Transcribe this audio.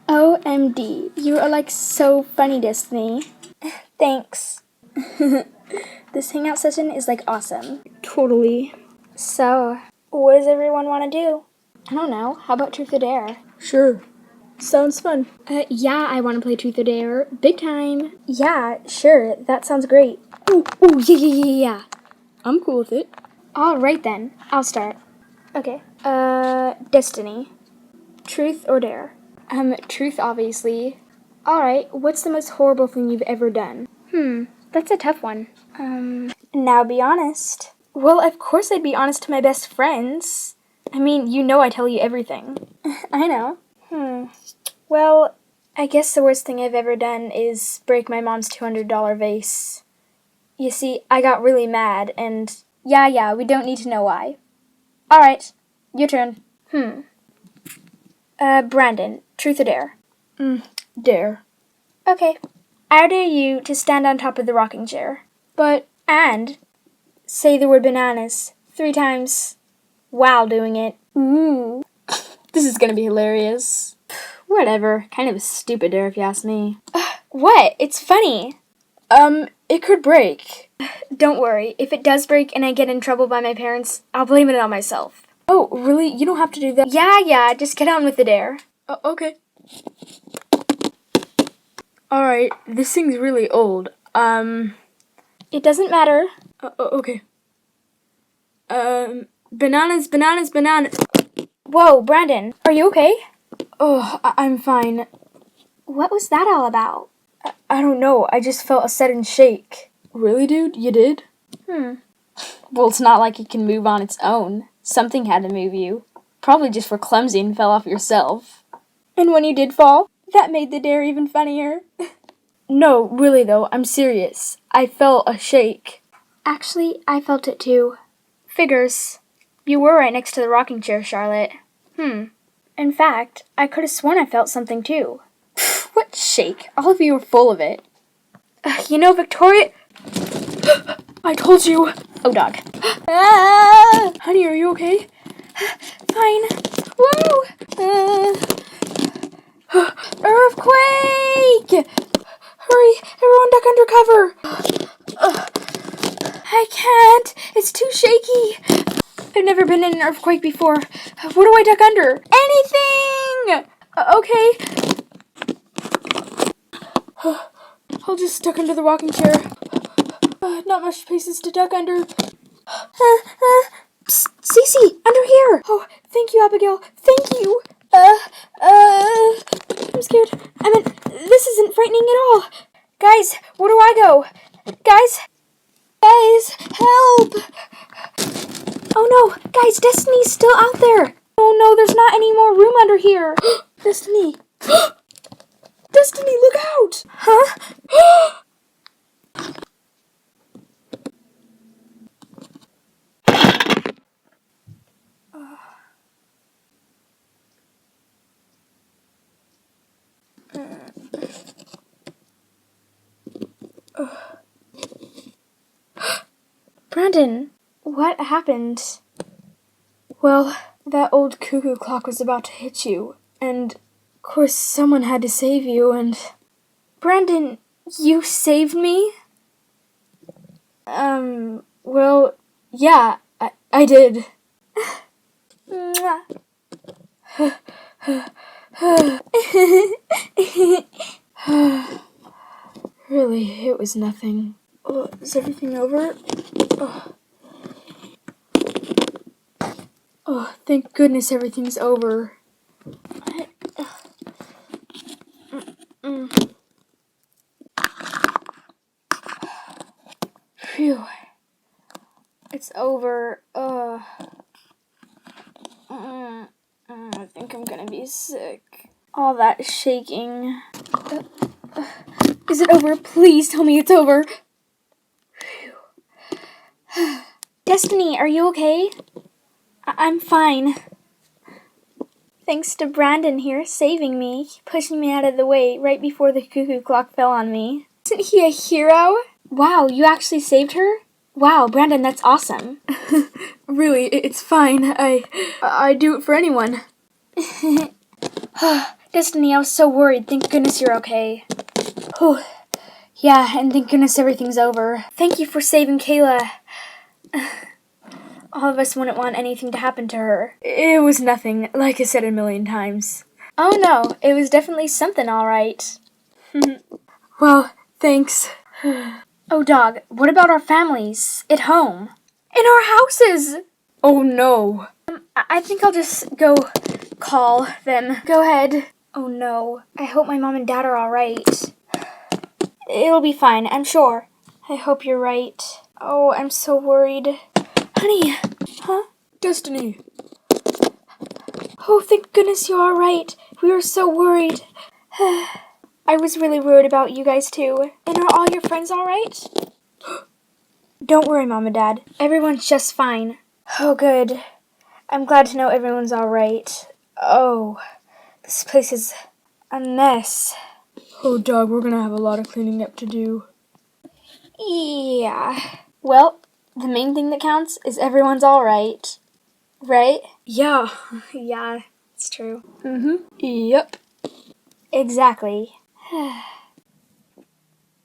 OMD, you are like so funny, Destiny. Thanks. This hangout session is like awesome. Totally. So, What does everyone want to do? I don't know, how about Truth or Dare? Sure. Sounds fun. Yeah, I want to play Truth or Dare. Big time. Yeah, sure. That sounds great. Ooh, yeah. I'm cool with it. Alright then, I'll start. Okay. Destiny. Truth or Dare? Truth, obviously. Alright, what's the most horrible thing you've ever done? That's a tough one. Now be honest. Well, of course I'd be honest to my best friends. I mean, you know I tell you everything. I know. Well, I guess the worst thing I've ever done is break my mom's $200 vase. You see, I got really mad and... Yeah, we don't need to know why. Alright, your turn. Hmm. Brandon, Truth or Dare? Dare. Okay. I dare you to stand on top of the rocking chair. And say the word bananas 3 times while doing it. Ooh. This is gonna be hilarious. Whatever. Kind of a stupid dare if you ask me. What? It's funny. It could break. Don't worry. If it does break and I get in trouble by my parents, I'll blame it on myself. Oh, really? You don't have to do that? Yeah, just get on with the dare. Okay. Alright, this thing's really old. It doesn't matter. Okay. Bananas. Whoa, Brandon, are you okay? Oh, I'm fine. What was that all about? I don't know, I just felt a sudden shake. Really, dude? You did? Well, it's not like it can move on its own. Something had to move you. Probably just were clumsy and fell off yourself. And when you did fall, that made the dare even funnier. No, really though, I'm serious. I felt a shake. Actually, I felt it too. Figures. You were right next to the rocking chair, Charlotte. In fact, I could have sworn I felt something too. What shake? All of you are full of it. You know, Victoria... I told you! Oh, dog. Honey, are you okay? Fine. Whoa! Earthquake! Hurry, everyone duck under cover. I can't. It's too shaky. I've never been in an earthquake before. What do I duck under? Anything! Okay. I'll just duck under the rocking chair. Not much places to duck under. Psst, Cece, under here. Oh, thank you, Abigail. Thank you. I'm scared. I mean, this isn't frightening at all. Guys, where do I go? Guys, help! Oh no, guys, Destiny's still out there. Oh no, there's not any more room under here. Destiny. Destiny, look out! Huh? Brandon, what happened? Well, that old cuckoo clock was about to hit you, and of course someone had to save you, and... Brandon, you saved me? Well, yeah, I did. Mwah. Really, it was nothing. Is everything over? Oh, thank goodness everything's over. Phew. It's over. I think I'm gonna be sick. All that shaking. Is it over? Please tell me it's over. Destiny, are you okay? I'm fine. Thanks to Brandon here saving me, pushing me out of the way right before the cuckoo clock fell on me. Isn't he a hero? Wow, you actually saved her? Wow, Brandon, that's awesome. Really, it's fine. I do it for anyone. Destiny, I was so worried. Thank goodness you're okay. Whew. Yeah, and thank goodness everything's over. Thank you for saving Kayla. All of us wouldn't want anything to happen to her. It was nothing, like I said a million times. Oh no, it was definitely something, all right. Well, thanks. Oh, dog, what about our families at home? In our houses! Oh no. I think I'll just go call them. Go ahead. Oh no, I hope my mom and dad are all right. It'll be fine, I'm sure. I hope you're right. Oh, I'm so worried. Honey! Huh? Destiny. Oh, thank goodness you're all right. We were so worried. I was really worried about you guys too. And are all your friends all right? Don't worry, Mom and Dad. Everyone's just fine. Oh, good. I'm glad to know everyone's all right. Oh, this place is a mess. Oh, dog, we're gonna have a lot of cleaning up to do. Yeah. Well, the main thing that counts is everyone's all right. Right? Yeah. Yeah, it's true. Mm-hmm. Yep. Exactly.